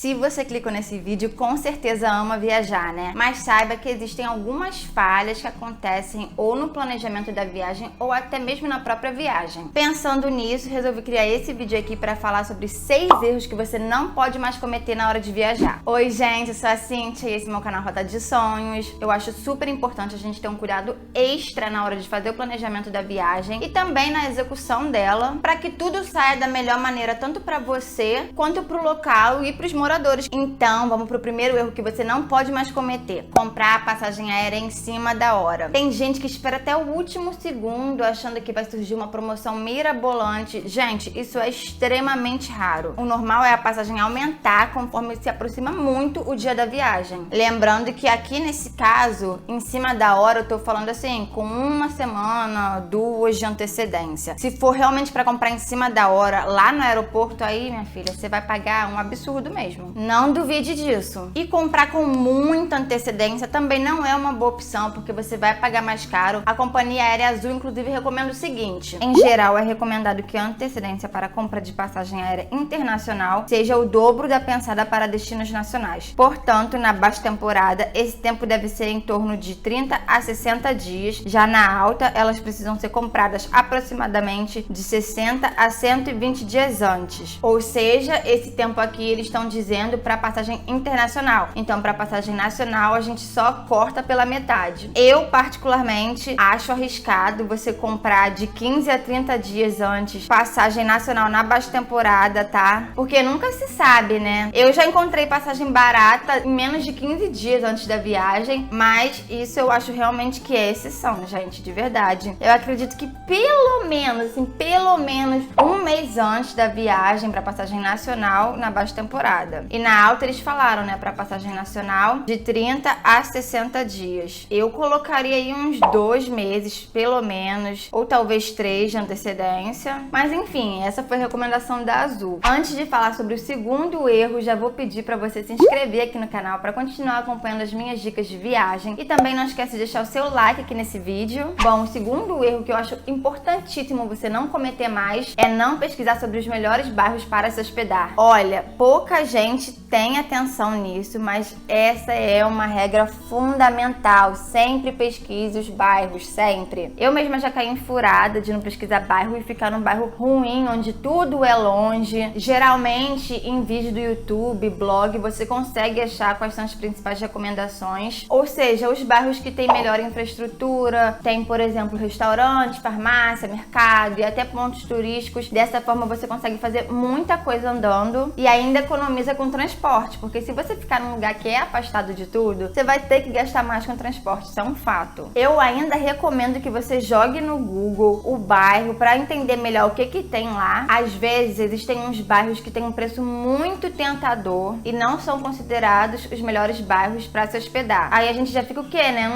Se você clicou nesse vídeo, com certeza ama viajar, né? Mas saiba que existem algumas falhas que acontecem ou no planejamento da viagem ou até mesmo na própria viagem. Pensando nisso, resolvi criar esse vídeo aqui para falar sobre 6 erros que você não pode mais cometer na hora de viajar. Oi, gente, eu sou a Cíntia e esse é meu canal Rota de Sonhos. Eu acho super importante a gente ter um cuidado extra na hora de fazer o planejamento da viagem e também na execução dela, para que tudo saia da melhor maneira, tanto para você quanto para o local e para os moradores. Então, vamos pro primeiro erro que você não pode mais cometer: comprar a passagem aérea em cima da hora. Tem gente que espera até o último segundo achando que vai surgir uma promoção mirabolante. Gente, isso é extremamente raro. O normal é a passagem aumentar conforme se aproxima muito o dia da viagem. Lembrando que aqui nesse caso, em cima da hora, eu tô falando assim, com 1 semana, 2 de antecedência. Se for realmente para comprar em cima da hora lá no aeroporto, aí, minha filha, você vai pagar um absurdo mesmo. Não duvide disso. E comprar com muita antecedência também não é uma boa opção, porque você vai pagar mais caro. A Companhia Aérea Azul, inclusive, recomenda o seguinte: em geral, é recomendado que a antecedência para a compra de passagem aérea internacional seja o dobro da pensada para destinos nacionais. Portanto, na baixa temporada, esse tempo deve ser em torno de 30 a 60 dias. Já na alta, elas precisam ser compradas aproximadamente de 60 a 120 dias antes. Ou seja, esse tempo aqui eles estão dizendo para passagem internacional. Então, para passagem nacional, a gente só corta pela metade. Eu, particularmente, acho arriscado você comprar de 15 a 30 dias antes passagem nacional na baixa temporada, tá? Porque nunca se sabe, né? Eu já encontrei passagem barata em menos de 15 dias antes da viagem, mas isso eu acho realmente que é exceção, gente, de verdade. Eu acredito que pelo menos 1 mês antes da viagem para passagem nacional na baixa temporada. E na alta eles falaram, né, para passagem nacional de 30 a 60 dias. Eu colocaria aí uns 2 meses, pelo menos, ou talvez 3 de antecedência. Mas enfim, essa foi a recomendação da Azul. Antes de falar sobre o segundo erro, já vou pedir para você se inscrever aqui no canal para continuar acompanhando as minhas dicas de viagem. E também não esquece de deixar o seu like aqui nesse vídeo. Bom, o segundo erro que eu acho importantíssimo você não cometer mais é não pesquisar sobre os melhores bairros para se hospedar. Olha, pouca gente tem atenção nisso, mas essa é uma regra fundamental. Sempre pesquise os bairros, sempre. Eu mesma já caí em furada de não pesquisar bairro e ficar num bairro ruim, onde tudo é longe. Geralmente, em vídeo do YouTube, blog, você consegue achar quais são as principais recomendações. Ou seja, os bairros que têm melhor infraestrutura, tem, por exemplo, restaurantes, farmácia, mercado e até pontos turísticos. Dessa forma, você consegue fazer muita coisa andando e ainda economiza com transporte, porque se você ficar num lugar que é afastado de tudo, você vai ter que gastar mais com transporte, isso é um fato. Eu ainda recomendo que você jogue no Google o bairro para entender melhor o que tem lá. Às vezes existem uns bairros que têm um preço muito tentador e não são considerados os melhores bairros para se hospedar. Aí a gente já fica o quê, né?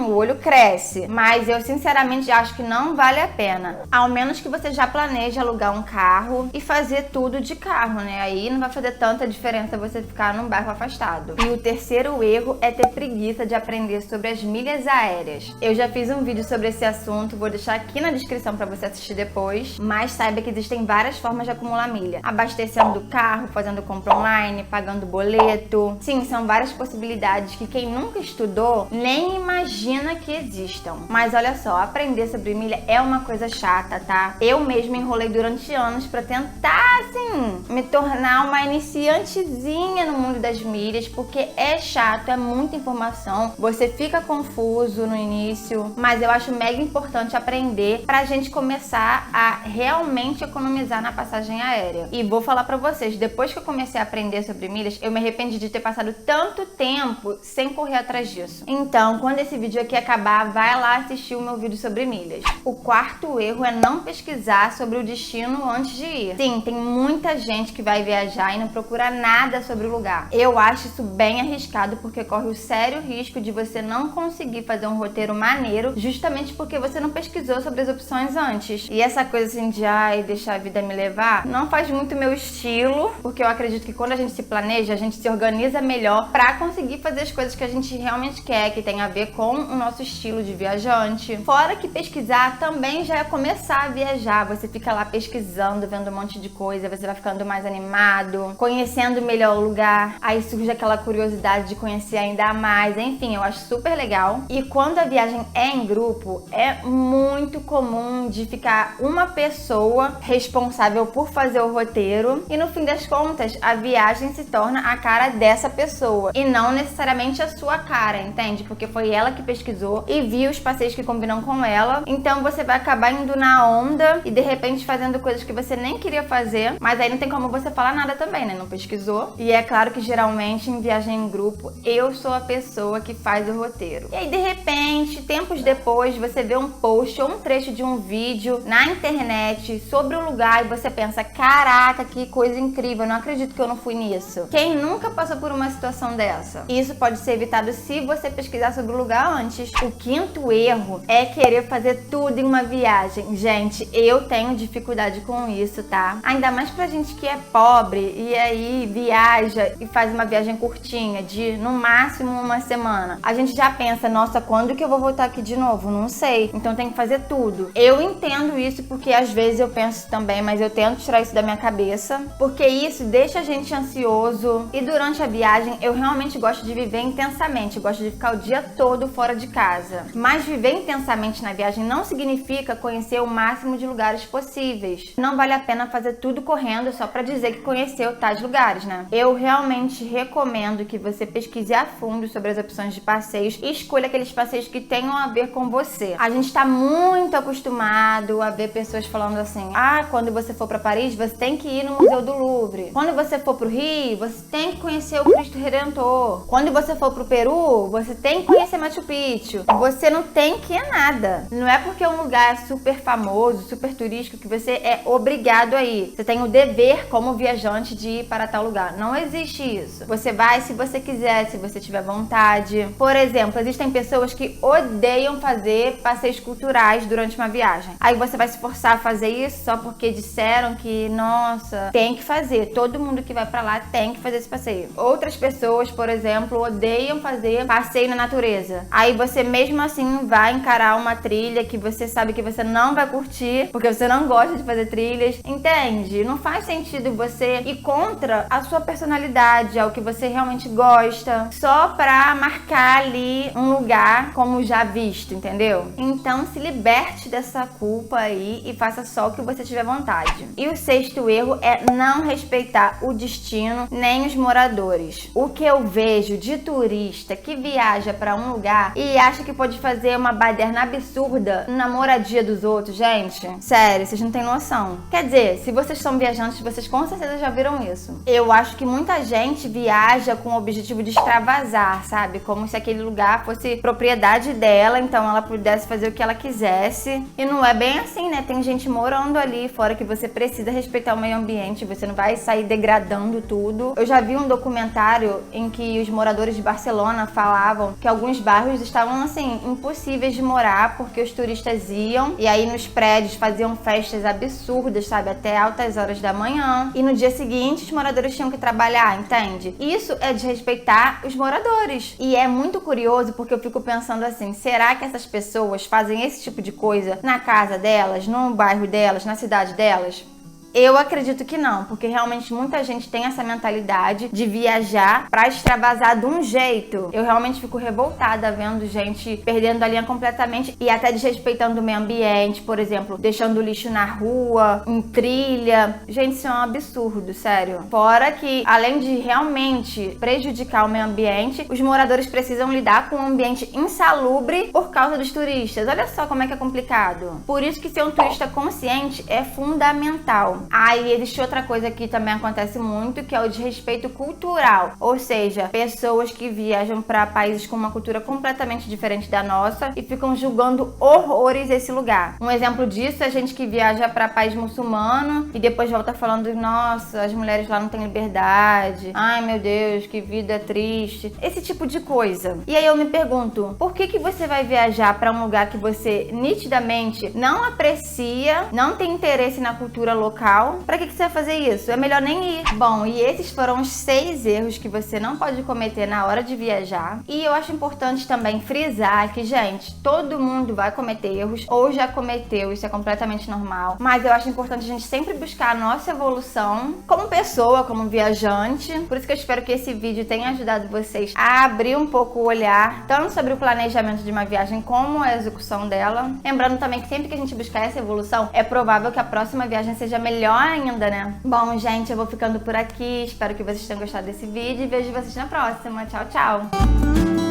O olho cresce. Mas eu sinceramente acho que não vale a pena. Ao menos que você já planeje alugar um carro e fazer tudo de carro, né? Aí não vai fazer tanta diferença você ficar num bairro afastado. E o terceiro erro é ter preguiça de aprender sobre as milhas aéreas. Eu já fiz um vídeo sobre esse assunto, vou deixar aqui na descrição para você assistir depois, mas saiba que existem várias formas de acumular milha. Abastecendo o carro, fazendo compra online, pagando boleto. Sim, são várias possibilidades que quem nunca estudou nem imagina que existam. Mas olha só, aprender sobre milha é uma coisa chata, tá? Eu mesma enrolei durante anos para tentar, assim, me tornar uma iniciantezinha no mundo das milhas, porque é chato, é muita informação, você fica confuso no início, mas eu acho mega importante aprender pra gente começar a realmente economizar na passagem aérea. E vou falar pra vocês, depois que eu comecei a aprender sobre milhas, eu me arrependi de ter passado tanto tempo sem correr atrás disso. Então, quando esse vídeo aqui acabar, vai lá assistir o meu vídeo sobre milhas. O quarto erro é não pesquisar sobre o destino antes de ir. Sim, tem muita gente que vai viajar e não procura nada sobre o lugar. Eu acho isso bem arriscado, porque corre o sério risco de você não conseguir fazer um roteiro maneiro, justamente porque você não pesquisou sobre as opções antes. E essa coisa assim de deixar a vida me levar, não faz muito meu estilo, porque eu acredito que quando a gente se planeja, a gente se organiza melhor pra conseguir fazer as coisas que a gente realmente quer, que tem a ver com o nosso estilo de viajante. Fora que pesquisar também já é começar a viajar. Você fica lá pesquisando, vendo um monte de coisa, você vai ficando mais animado, conhecendo conhecendo melhor o lugar, aí surge aquela curiosidade de conhecer ainda mais, enfim, eu acho super legal. E quando a viagem é em grupo, é muito comum de ficar uma pessoa responsável por fazer o roteiro e no fim das contas, a viagem se torna a cara dessa pessoa e não necessariamente a sua cara, entende? Porque foi ela que pesquisou e viu os passeios que combinam com ela, então você vai acabar indo na onda e de repente fazendo coisas que você nem queria fazer, mas aí não tem como você falar nada também, né? Não pesquisou. E é claro que geralmente em viagem em grupo, eu sou a pessoa que faz o roteiro. E aí de repente, tempos depois, você vê um post ou um trecho de um vídeo na internet sobre o lugar e você pensa, caraca, que coisa incrível, eu não acredito que eu não fui nisso. Quem nunca passou por uma situação dessa? Isso pode ser evitado se você pesquisar sobre o lugar antes. O quinto erro é querer fazer tudo em uma viagem. Gente, eu tenho dificuldade com isso, tá? Ainda mais pra gente que é pobre e aí viaja e faz uma viagem curtinha de no máximo uma semana. A gente já pensa, nossa, quando que eu vou voltar aqui de novo? Não sei. Então tem que fazer tudo. Eu entendo isso porque às vezes eu penso também, mas eu tento tirar isso da minha cabeça, porque isso deixa a gente ansioso e durante a viagem eu realmente gosto de viver intensamente, eu gosto de ficar o dia todo fora de casa. Mas viver intensamente na viagem não significa conhecer o máximo de lugares possíveis. Não vale a pena fazer tudo correndo só pra dizer que conheceu tais lugares, né? Eu realmente recomendo que você pesquise a fundo sobre as opções de passeios e escolha aqueles passeios que tenham a ver com você. A gente tá muito acostumado a ver pessoas falando assim, quando você for pra Paris, você tem que ir no Museu do Louvre. Quando você for pro Rio, você tem que conhecer o Cristo Redentor. Quando você for pro Peru, você tem que conhecer Machu Picchu. Você não tem que ir nada. Não é porque um lugar é super famoso, super turístico, que você é obrigado a ir. Você tem o dever como viajante de ir para tal lugar. Não existe isso. Você vai se você quiser, se você tiver vontade. Por exemplo, existem pessoas que odeiam fazer passeios culturais durante uma viagem. Aí você vai se forçar a fazer isso só porque disseram que, nossa, tem que fazer. Todo mundo que vai pra lá tem que fazer esse passeio. Outras pessoas, por exemplo, odeiam fazer passeio na natureza. Aí você mesmo assim vai encarar uma trilha que você sabe que você não vai curtir, porque você não gosta de fazer trilhas. Entende? Não faz sentido você ir contra a sua personalidade, ao que você realmente gosta, só pra marcar ali um lugar como já visto, entendeu? Então se liberte dessa culpa aí e faça só o que você tiver vontade. E o sexto erro é não respeitar o destino nem os moradores. O que eu vejo de turista que viaja pra um lugar e acha que pode fazer uma baderna absurda na moradia dos outros, gente, sério, vocês não têm noção. Quer dizer, se vocês são viajantes, vocês com certeza já viram isso. Eu acho que muita gente viaja com o objetivo de extravasar, sabe? Como se aquele lugar fosse propriedade dela, então ela pudesse fazer o que ela quisesse. E não é bem assim, né? Tem gente morando ali fora que você precisa respeitar o meio ambiente, você não vai sair degradando tudo. Eu já vi um documentário em que os moradores de Barcelona falavam que alguns bairros estavam, assim, impossíveis de morar porque os turistas iam e aí nos prédios faziam festas absurdas, sabe? Até altas horas da manhã. E no dia seguinte os moradores tinham que trabalhar, entende? Isso é desrespeitar os moradores. E é muito curioso porque eu fico pensando assim, será que essas pessoas fazem esse tipo de coisa na casa delas, no bairro delas, na cidade delas? Eu acredito que não, porque realmente muita gente tem essa mentalidade de viajar pra extravasar de um jeito. Eu realmente fico revoltada vendo gente perdendo a linha completamente e até desrespeitando o meio ambiente, por exemplo, deixando lixo na rua, em trilha. Gente, isso é um absurdo, sério. Fora que, além de realmente prejudicar o meio ambiente, os moradores precisam lidar com um ambiente insalubre por causa dos turistas. Olha só como é que é complicado. Por isso que ser um turista consciente é fundamental. Aí existe outra coisa que também acontece muito, que é o desrespeito cultural, ou seja, pessoas que viajam para países com uma cultura completamente diferente da nossa e ficam julgando horrores esse lugar. Um exemplo disso é a gente que viaja para país muçulmano e depois volta falando, nossa, as mulheres lá não têm liberdade, ai meu Deus, que vida triste, esse tipo de coisa. E aí eu me pergunto, por que você vai viajar para um lugar que você nitidamente não aprecia, não tem interesse na cultura local local. Pra que você vai fazer isso? É melhor nem ir. Bom, e esses foram os 6 erros que você não pode cometer na hora de viajar. E eu acho importante também frisar que, gente, todo mundo vai cometer erros ou já cometeu, isso é completamente normal. Mas eu acho importante a gente sempre buscar a nossa evolução como pessoa, como viajante. Por isso que eu espero que esse vídeo tenha ajudado vocês a abrir um pouco o olhar, tanto sobre o planejamento de uma viagem como a execução dela. Lembrando também que sempre que a gente buscar essa evolução, é provável que a próxima viagem seja melhor ainda, né? Bom, gente, eu vou ficando por aqui. Espero que vocês tenham gostado desse vídeo e vejo vocês na próxima. Tchau, tchau!